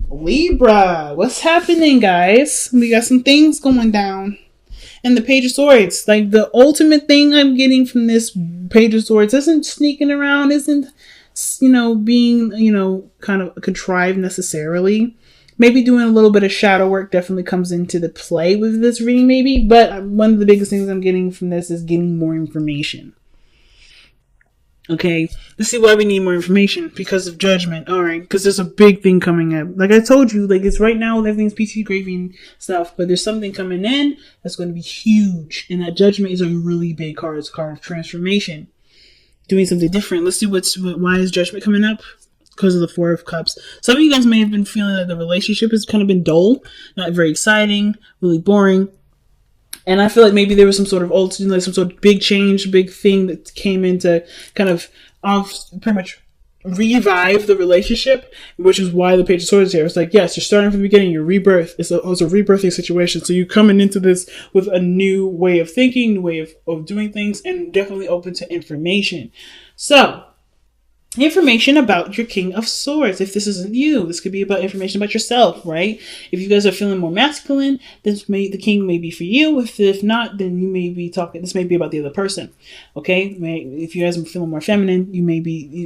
Libra, what's happening, guys? We got some things going down. And the Page of Swords, like the ultimate thing I'm getting from this Page of Swords isn't sneaking around, isn't, being, kind of contrived necessarily. Maybe doing a little bit of shadow work definitely comes into the play with this reading, maybe. But one of the biggest things I'm getting from this is getting more information. Okay, let's see why we need more information. Because of judgment. Alright, because there's a big thing coming up. Like I told you, like it's right now, everything's PC graving stuff, but there's something coming in that's going to be huge. And that judgment is a really big card. It's a card of transformation. Doing something different. Let's see why is judgment coming up? Because of the Four of Cups. Some of you guys may have been feeling that the relationship has kind of been dull, not very exciting, really boring. And I feel like maybe there was some sort of like some sort of big change, big thing that came in to kind of pretty much revive the relationship, which is why the Page of Swords is here. It's like, yes, you're starting from the beginning, your rebirth. It's a rebirthing situation. So you're coming into this with a new way of thinking, new way of doing things, and definitely open to information. So, information about your King of Swords. If this isn't you, this could be about information about yourself, right? If you guys are feeling more masculine, the King may be for you. If not, then you may be talking. This may be about the other person. Okay, if you guys are feeling more feminine,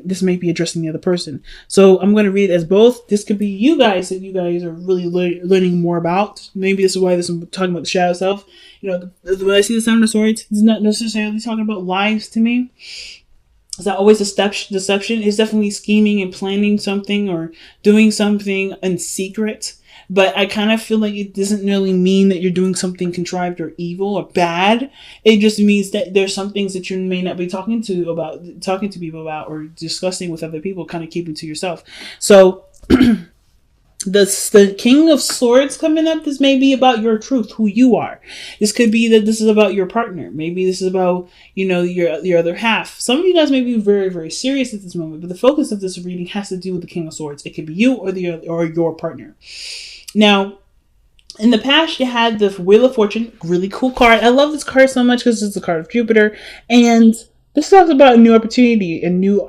this may be addressing the other person. So I'm going to read it as both. This could be you guys that you guys are really learning more about. Maybe this is why I'm talking about the shadow self. When I see the Seven of Swords, it's not necessarily talking about lies to me. Is that always deception? It's definitely scheming and planning something or doing something in secret. But I kind of feel like it doesn't really mean that you're doing something contrived or evil or bad. It just means that there's some things that you may not be talking to people about or discussing with other people, kind of keeping to yourself. So the King of Swords coming up, this may be about your truth, who you are. This could be that this is about your partner. Maybe this is about, your other half. Some of you guys may be very, very serious at this moment, but the focus of this reading has to do with the King of Swords. It could be you or your partner. Now, in the past, you had the Wheel of Fortune, really cool card. I love this card so much because it's a card of Jupiter, and this talks about a new opportunity, a new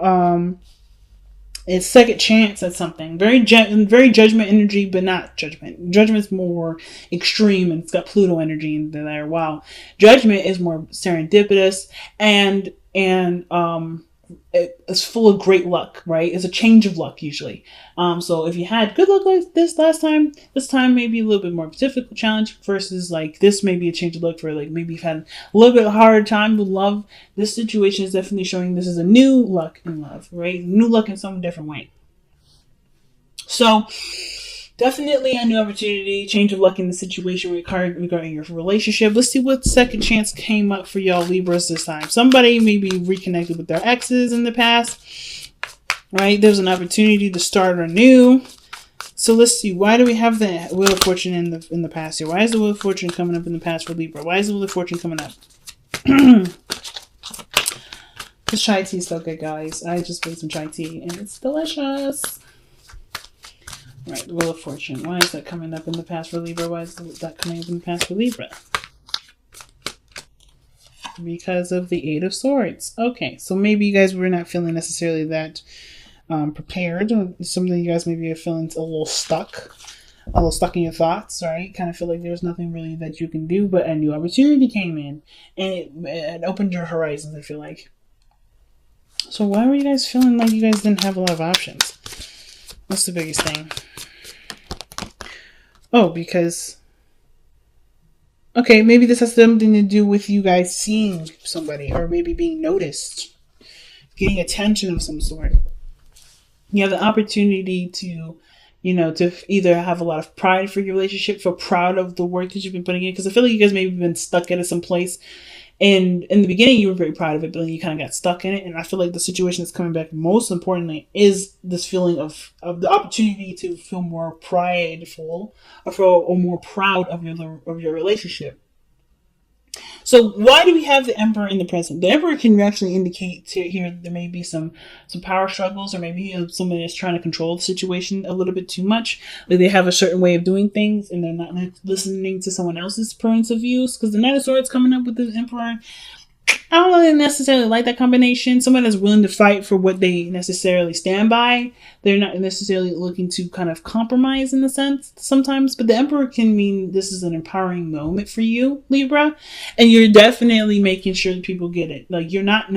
it's second chance at something. Very judgment energy, but not judgment. Judgment's more extreme and it's got Pluto energy in there. Wow. Judgment is more serendipitous and it's full of great luck, right? It's a change of luck usually. So if you had good luck like this last time, this time may be a little bit more difficult challenge versus like this may be a change of luck for like maybe you've had a little bit harder time with love. This situation is definitely showing this is a new luck in love, right? New luck in some different way. So definitely a new opportunity, change of luck in the situation regarding your relationship. Let's see what second chance came up for y'all Libras this time. Somebody maybe reconnected with their exes in the past, right? There's an opportunity to start anew. So let's see. Why do we have the Wheel of Fortune in the past here? Why is the Wheel of Fortune coming up in the past for Libra? Why is the Wheel of Fortune coming up? This chai tea is so good, guys. I just made some chai tea and it's delicious. Right, the Wheel of Fortune. Why is that coming up in the past for Libra? Why is that coming up in the past for Libra? Because of the Eight of Swords. Okay, so maybe you guys were not feeling necessarily that prepared. Something you guys maybe are feeling a little stuck in your thoughts, right? Kind of feel like there's nothing really that you can do, but a new opportunity came in and it opened your horizons, I feel like. So why were you guys feeling like you guys didn't have a lot of options? What's the biggest thing? Oh, because... Okay, maybe this has something to do with you guys seeing somebody or maybe being noticed. Getting attention of some sort. You have the opportunity to, to either have a lot of pride for your relationship, feel proud of the work that you've been putting in. Because I feel like you guys maybe been stuck at some place. And in the beginning, you were very proud of it, but then you kind of got stuck in it. And I feel like the situation that's coming back most importantly is this feeling of the opportunity to feel more prideful or more proud of your relationship. So why do we have the Emperor in the present? The Emperor can actually indicate here there may be some power struggles, or maybe somebody is trying to control the situation a little bit too much. Like they have a certain way of doing things and they're not listening to someone else's points of views. Because the Knight of Swords coming up with the Emperor, I don't really necessarily like that combination. Someone that's willing to fight for what they necessarily stand by. They're not necessarily looking to kind of compromise in the sense sometimes. But the Emperor can mean this is an empowering moment for you, Libra. And you're definitely making sure that people get it. Like, you're not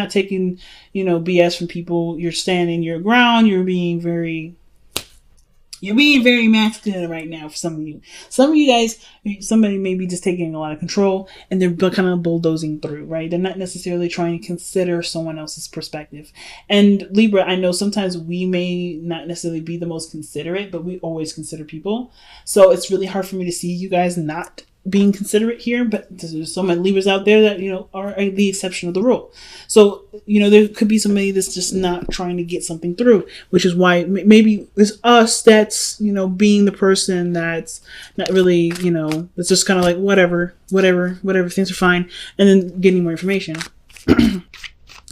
taking, BS from people. You're standing your ground. You're being very masculine right now for some of you. Some of you guys, somebody may be just taking a lot of control and they're kind of bulldozing through, right? They're not necessarily trying to consider someone else's perspective. And Libra, I know sometimes we may not necessarily be the most considerate, but we always consider people. So it's really hard for me to see you guys not being considerate here, but there's so many Libras out there that, are the exception of the rule. So, there could be somebody that's just not trying to get something through, which is why maybe it's us that's, being the person that's not really, that's just kind of like, whatever, things are fine. And then getting more information.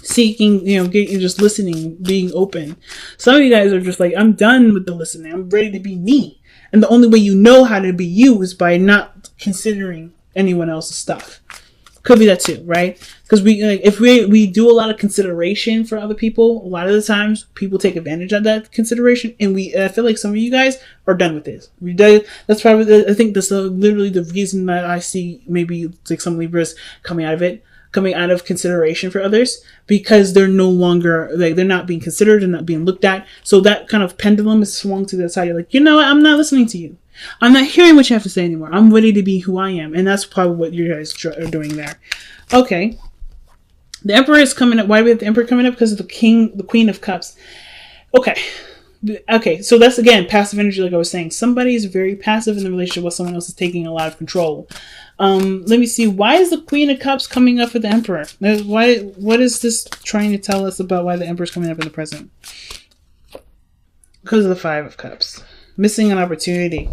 Seeking, getting, just listening, being open. Some of you guys are just like, I'm done with the listening. I'm ready to be me. And the only way you know how to be you is by not considering anyone else's stuff. Could be that too, right? Because if we do a lot of consideration for other people, a lot of the times people take advantage of that consideration, and I feel like some of you guys are done with this. That's probably, I think that's literally the reason that I see maybe like some Libras coming out of consideration for others, because they're no longer, they're not being considered and not being looked at. So that kind of pendulum is swung to the side. You're like, you know what? I'm not listening to you. I'm not hearing what you have to say anymore. I'm ready to be who I am. And that's probably what you guys are doing there. Okay. The Emperor is coming up. Why do we have the Emperor coming up? Because of the Queen of Cups. Okay, so that's, again, passive energy, like I was saying. Somebody is very passive in the relationship while someone else is taking a lot of control. Let me see. Why is the Queen of Cups coming up for the Emperor? What is this trying to tell us about why the Emperor is coming up in the present? Because of the Five of Cups. Missing an opportunity.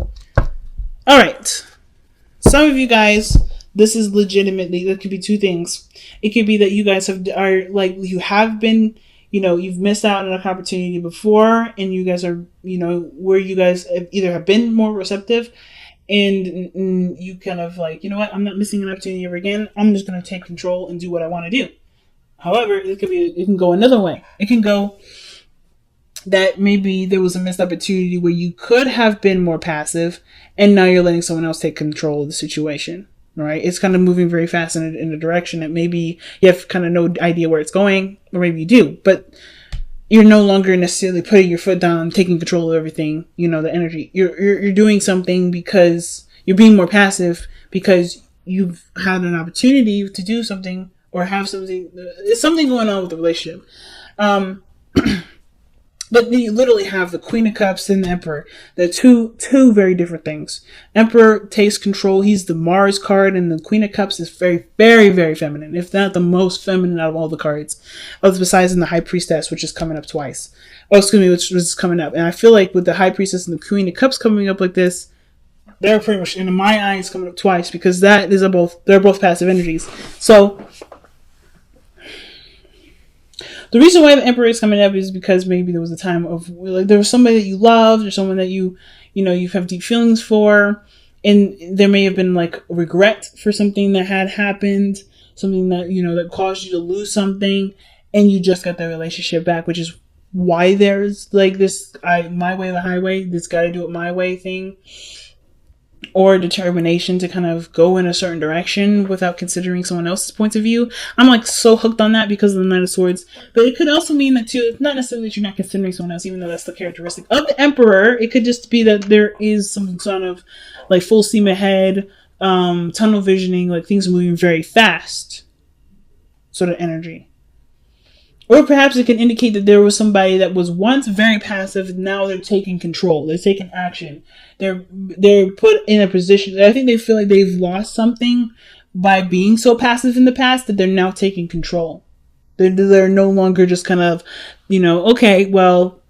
All right. Some of you guys, this is legitimately, that could be two things. It could be that you guys you've missed out on an opportunity before, and you guys are, where you guys either have been more receptive, and you kind of like, you know what, I'm not missing an opportunity ever again. I'm just going to take control and do what I want to do. However, it can go another way. It can go that maybe there was a missed opportunity where you could have been more passive, and now you're letting someone else take control of the situation. Right? It's kind of moving very fast in a direction that maybe you have kind of no idea where it's going, or maybe you do, but you're no longer necessarily putting your foot down, taking control of everything. The energy. You're doing something because you're being more passive because you've had an opportunity to do something or have something. There's something going on with the relationship. But then you literally have the Queen of Cups and the Emperor. They're two very different things. Emperor takes control. He's the Mars card, and the Queen of Cups is very, very, very feminine, if not the most feminine out of all the cards. Besides in the High Priestess, which is coming up twice. Which was coming up. And I feel like with the High Priestess and the Queen of Cups coming up like this, they're pretty much, in my eyes, coming up twice, because they're both passive energies. So the reason why the Emperor is coming up is because maybe there was a time of, like, there was somebody that you loved, or someone that you have deep feelings for, and there may have been like regret for something that had happened, something that, that caused you to lose something, and you just got the relationship back, which is why there's like this, my way or the highway, this gotta do it my way thing, or determination to kind of go in a certain direction without considering someone else's point of view. I'm like so hooked on that because of the Knight of Swords. But it could also mean that too, it's not necessarily that you're not considering someone else, even though that's the characteristic of the Emperor. It could just be that there is some sort of like full steam ahead, tunnel visioning, like things are moving very fast sort of energy. Or perhaps it can indicate that there was somebody that was once very passive, now they're taking control. They're taking action. They're put in a position. I think they feel like they've lost something by being so passive in the past that they're now taking control. They're no longer just kind of, okay, well,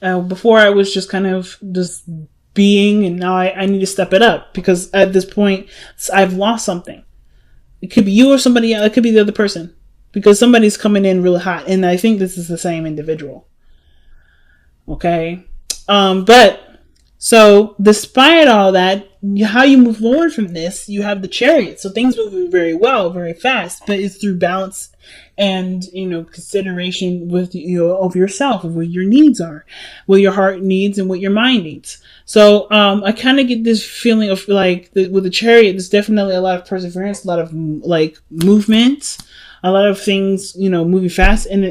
before I was just kind of just being, and now I need to step it up, because at this point I've lost something. It could be you or somebody else. It could be the other person. Because somebody's coming in really hot. And I think this is the same individual. Okay. But So, despite all that, how you move forward from this, you have the Chariot. So things move very well, very fast, but it's through balance and consideration with of yourself, of what your needs are, what your heart needs, and what your mind needs. So I kind of get this feeling of like with the Chariot, there's definitely a lot of perseverance, a lot of like movement, a lot of things moving fast and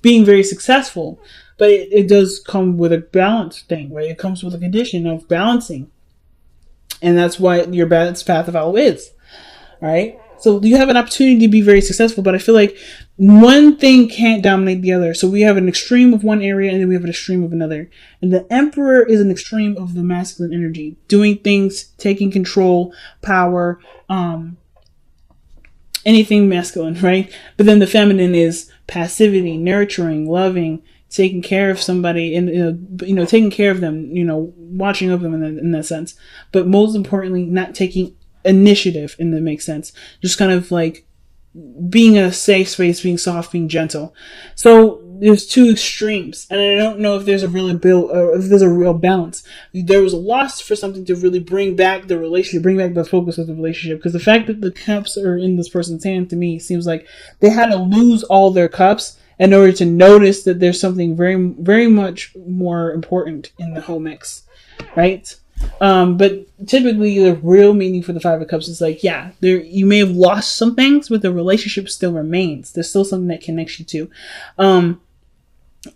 being very successful. But it does come with a balance thing, right? It comes with a condition of balancing. And that's why your balanced path of all is. Right? So you have an opportunity to be very successful, but I feel like one thing can't dominate the other. So we have an extreme of one area and then we have an extreme of another. And the Emperor is an extreme of the masculine energy. Doing things, taking control, power, anything masculine, right? But then the feminine is passivity, nurturing, loving, taking care of somebody and taking care of them, watching over them in that sense. But most importantly, not taking initiative, and that makes sense. Just kind of like being in a safe space, being soft, being gentle. So there's two extremes, and I don't know if there's a real balance. There was a loss for something to really bring back the relationship, bring back the focus of the relationship. Because the fact that the cups are in this person's hand, to me, seems like they had to lose all their cups in order to notice that there's something very, very much more important in the whole mix, right? But typically the real meaning for the Five of Cups is like, yeah, you may have lost some things, but the relationship still remains. There's still something that connects you to.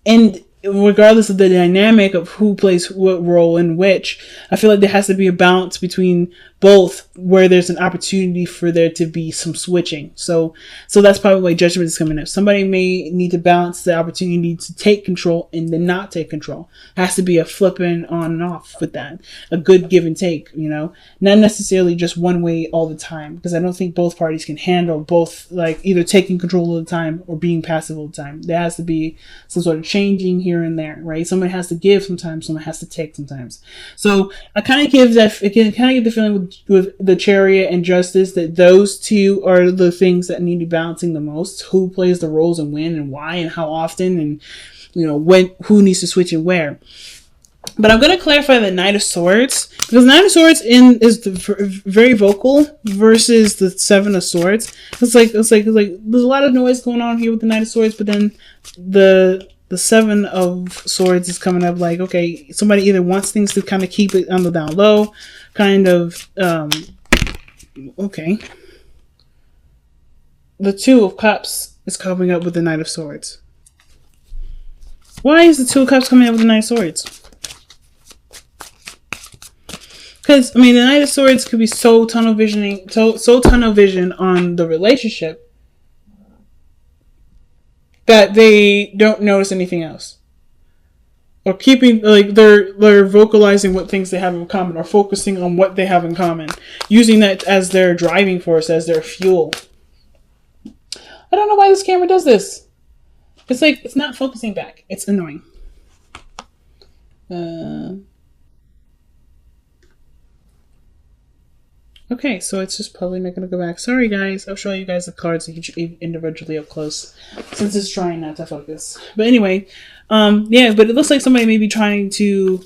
And regardless of the dynamic of who plays what role in which, I feel like there has to be a balance between both, where there's an opportunity for there to be some switching. So that's probably why Judgment is coming up. Somebody may need to balance the opportunity to take control and then not take control. It has to be a flipping on and off with that. A good give and take, not necessarily just one way all the time, because I don't think both parties can handle both, like either taking control all the time or being passive all the time. There has to be some sort of changing here and there, right? Somebody has to give sometimes, someone has to take sometimes. So I kind of get the feeling with the Chariot and Justice that those two are the things that need to be balancing the most. Who plays the roles and when and why and how often, and who needs to switch and where. But I'm going to clarify the Knight of Swords, because Knight of Swords is very vocal versus the Seven of Swords. It's like there's a lot of noise going on here with the Knight of Swords, but then the Seven of Swords is coming up like, okay, somebody either wants things to kind of keep it on the down low, kind of, okay. The Two of Cups is coming up with the Knight of Swords. Why is the Two of Cups coming up with the Knight of Swords? Because, the Knight of Swords could be so tunnel vision on the relationship that they don't notice anything else. Or keeping, like, they're vocalizing what things they have in common, or focusing on what they have in common. Using that as their driving force, as their fuel. I don't know why this camera does this. It's like, it's not focusing back. It's annoying. Okay, so it's just probably not going to go back. Sorry, guys. I'll show you guys the cards individually up close, since it's trying not to focus. But anyway, yeah, but it looks like somebody may be trying to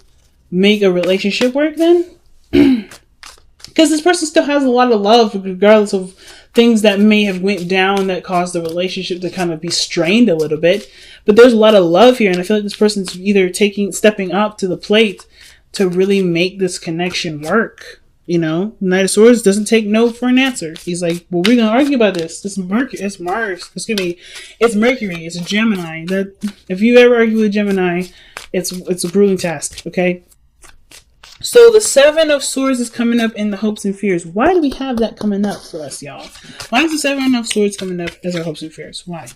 make a relationship work then. Because this person still has a lot of love, regardless of things that may have went down that caused the relationship to kind of be strained a little bit. But there's a lot of love here, and I feel like this person's either stepping up to the plate to really make this connection work. Knight of Swords doesn't take no for an answer. He's like, well, we're gonna argue about this. It's Mars. It's Mercury. It's a Gemini. That if you ever argue with Gemini, it's a grueling task. Okay. So the Seven of Swords is coming up in the hopes and fears. Why do we have that coming up for us, y'all? Why is the Seven of Swords coming up as our hopes and fears? Why?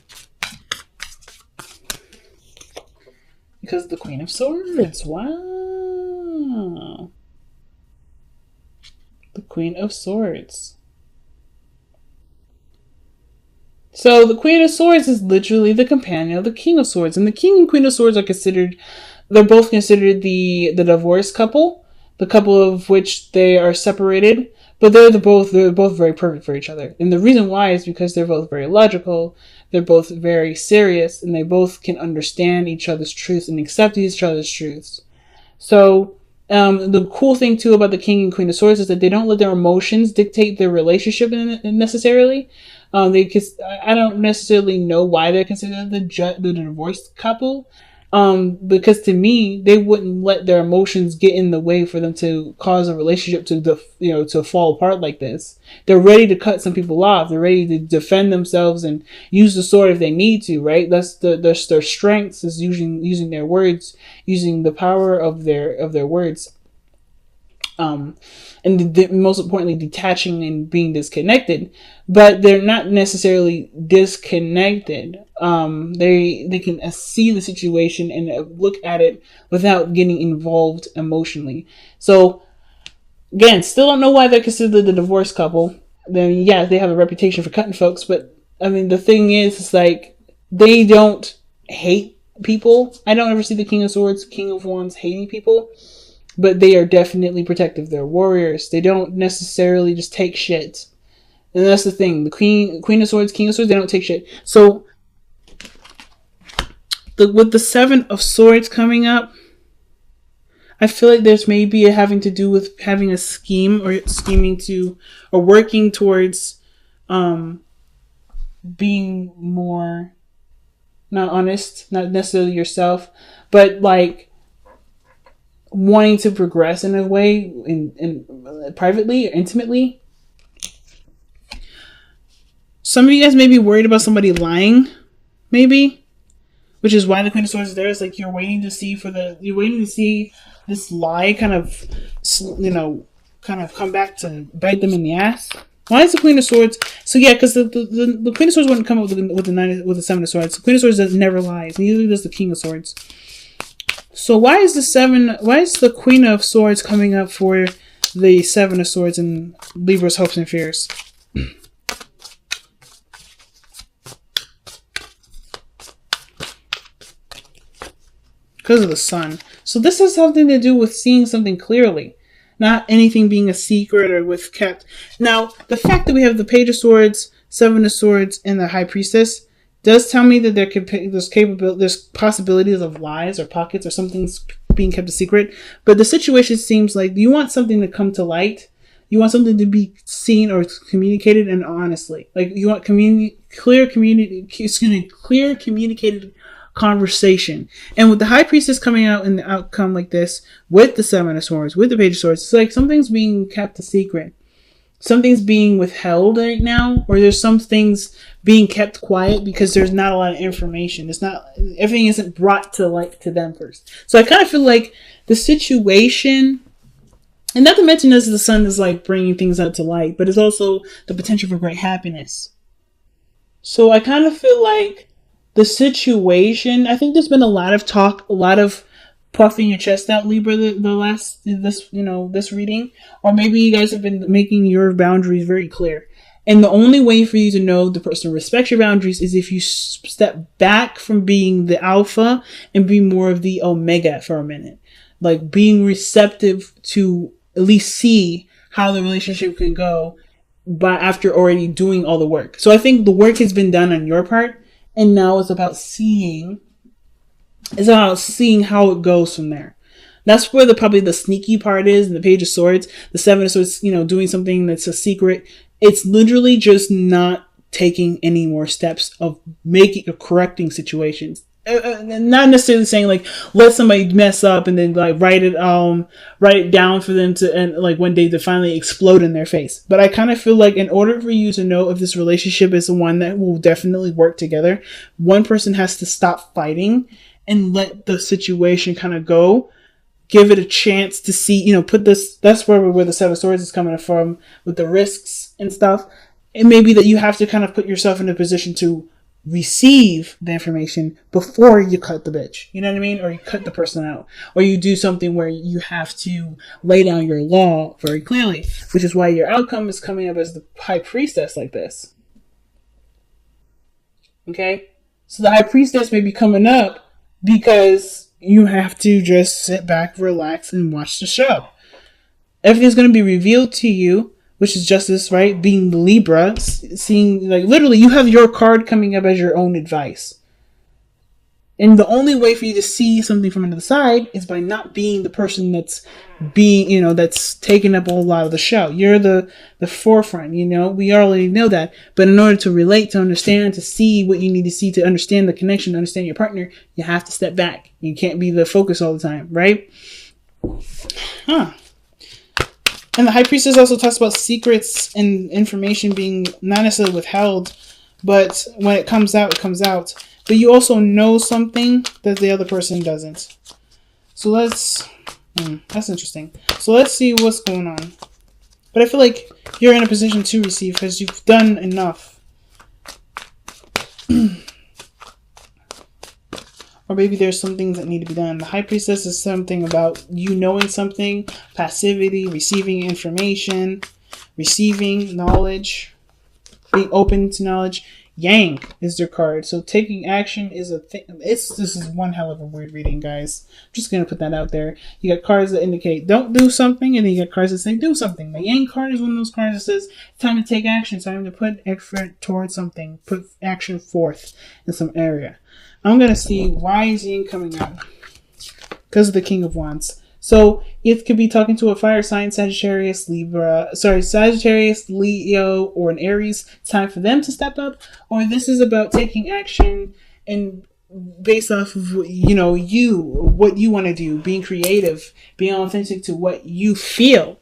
Because the Queen of Swords. Wow. The Queen of Swords. So the Queen of Swords is literally the companion of the King of Swords. And the King and Queen of Swords are they're both considered the divorced couple. The couple of which they are separated. But they're both very perfect for each other. And the reason why is because they're both very logical. They're both very serious. And they both can understand each other's truths and accept each other's truths. So The cool thing too about the King and Queen of Swords is that they don't let their emotions dictate their relationship necessarily. I don't necessarily know why they're considered the divorced couple. Because to me, they wouldn't let their emotions get in the way for them to cause a relationship to fall apart like this. They're ready to cut some people off. They're ready to defend themselves and use the sword if they need to, right? That's their strengths is using their words, using the power of their words. And most importantly, detaching and being disconnected, but they're not necessarily disconnected. They can see the situation and look at it without getting involved emotionally. So again, still don't know why they're considered the divorced couple. Then yeah, they have a reputation for cutting folks, but I mean the thing is, it's like they don't hate people. I don't ever see the King of Swords, King of Wands hating people. But they are definitely protective. They're warriors. They don't necessarily just take shit. And that's the thing. The Queen of Swords, King of Swords, they don't take shit. So, with the Seven of Swords coming up, I feel like there's maybe having to do with having a scheme or scheming to, or working towards being more, not honest, not necessarily yourself, but like, wanting to progress in a way in privately or intimately. Some of you guys may be worried about somebody lying, maybe, which is why the Queen of Swords is there. It's like you're waiting to see this lie kind of come back to bite them in the ass. Why is the Queen of Swords? So yeah, because the Queen of Swords wouldn't come up with the Seven of Swords. The Queen of Swords never lies. Neither does the King of Swords. So why is the Queen of Swords coming up for the Seven of Swords in Libra's hopes and fears? Because of the sun. So this has something to do with seeing something clearly. Not anything being a secret or with kept. Now, the fact that we have the Page of Swords, Seven of Swords, and the High Priestess does tell me that there's possibilities of lies or pockets or something's being kept a secret. But the situation seems like you want something to come to light. You want something to be seen or communicated and honestly. Like you want clear communicated conversation. And with the High Priestess coming out in the outcome like this, with the Seven of Swords, with the Page of Swords, it's like something's being kept a secret. Something's being withheld right now, or there's some things being kept quiet because there's not a lot of information. Everything isn't brought to light to them first. So I kind of feel like the situation, and not to mention this, the sun is like bringing things out to light, but it's also the potential for great happiness. So I kind of feel like the situation, I think there's been a lot of talk, a lot of puffing your chest out, Libra, this reading, or maybe you guys have been making your boundaries very clear. And the only way for you to know the person respects your boundaries is if you step back from being the alpha and be more of the omega for a minute. Like being receptive to at least see how the relationship can go, but after already doing all the work. So I think the work has been done on your part, and now it's about seeing how it goes from there. That's where probably the sneaky part is in the Page of Swords. The Seven of Swords, doing something that's a secret. It's literally just not taking any more steps of correcting situations. Not necessarily saying like let somebody mess up and then like write it down for them to, and like one day to finally explode in their face. But I kind of feel like in order for you to know if this relationship is the one that will definitely work together, one person has to stop fighting and let the situation kind of go. Give it a chance to see, that's where the Seven of Swords is coming from with the risks and stuff. It may be that you have to kind of put yourself in a position to receive the information before you cut the bitch. You know what I mean? Or you cut the person out. Or you do something where you have to lay down your law very clearly, which is why your outcome is coming up as the High Priestess like this. Okay? So the High Priestess may be coming up because you have to just sit back, relax, and watch the show. Everything's going to be revealed to you, which is justice, right? Being Libra, seeing, like, literally, you have your card coming up as your own advice. And the only way for you to see something from another side is by not being the person that's that's taking up a lot of the show. You're the forefront, we already know that. But in order to relate, to understand, to see what you need to see, to understand the connection, to understand your partner, you have to step back. You can't be the focus all the time, right? Huh. And the High Priestess also talks about secrets and information being not necessarily withheld, but when it comes out, it comes out. But you also know something that the other person doesn't. So that's interesting. So let's see what's going on. But I feel like you're in a position to receive because you've done enough. Or maybe there's some things that need to be done. The High Priestess is something about you knowing something, passivity, receiving information, receiving knowledge, being open to knowledge. Yang is their card. So taking action is a thing. This is one hell of a weird reading, guys. I'm just going to put that out there. You got cards that indicate don't do something, and then you got cards that say do something. The Yang card is one of those cards that says time to take action, time to put effort towards something, put action forth in some area. I'm going to see why is Yang coming out. Because of the King of Wands. So it could be talking to a fire sign, Sagittarius, Sagittarius, Leo, or an Aries. It's time for them to step up. Or this is about taking action and based off of, what you want to do, being creative, being authentic to what you feel.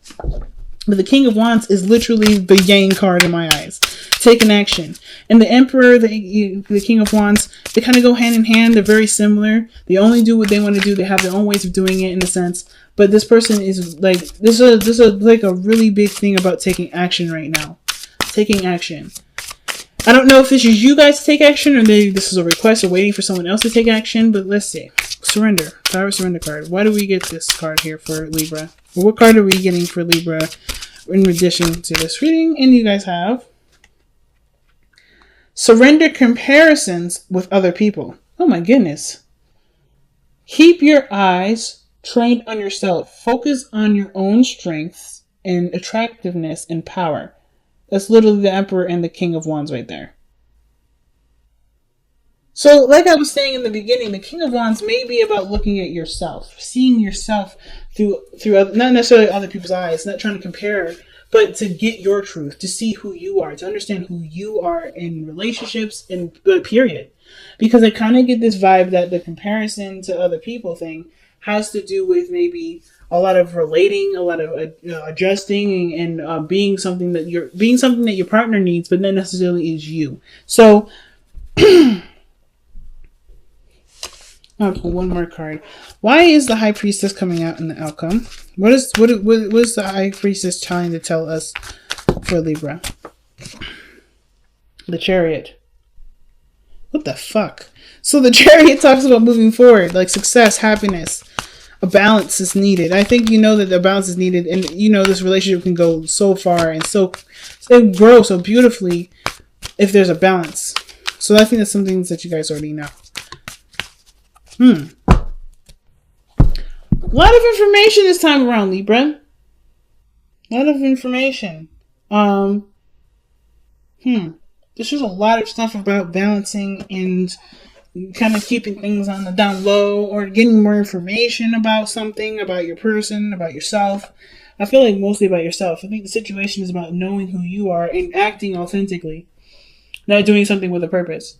But the King of Wands is literally the Yang card in my eyes. Taking action. And the Emperor, the King of Wands, they kind of go hand in hand. They're very similar. They only do what they want to do. They have their own ways of doing it in a sense. But this person is like, this is like a really big thing about taking action right now. Taking action. I don't know if this is you guys to take action or this is a request or waiting for someone else to take action. But let's see. Surrender. Power Surrender card. Why do we get this card here for Libra? Or what card are we getting for Libra in addition to this reading? And you guys have surrender comparisons with other people. Oh my goodness. Keep your eyes trained on yourself. Focus on your own strengths and attractiveness and power. That's literally the Emperor and the King of Wands right there. So, like I was saying in the beginning, the King of Wands may be about looking at yourself, seeing yourself through not necessarily other people's eyes, not trying to compare, but to get your truth, to see who you are, to understand who you are in relationships, in period. Because I kind of get this vibe that the comparison to other people thing has to do with maybe a lot of relating, a lot of adjusting, and being something that your partner needs, but not necessarily is you. So. I'll pull one more card. Why is the High Priestess coming out in the outcome? What is the High Priestess trying to tell us for Libra? The Chariot. What the fuck? So the Chariot talks about moving forward, like success, happiness. A balance is needed. I think you know that the balance is needed, and this relationship can go so far and grow so beautifully if there's a balance. So I think that's some things that you guys already know. A lot of information this time around, Libra. A lot of information. There's just a lot of stuff about balancing and kind of keeping things on the down low or getting more information about something, about your person, about yourself. I feel like mostly about yourself. I think the situation is about knowing who you are and acting authentically, not doing something with a purpose.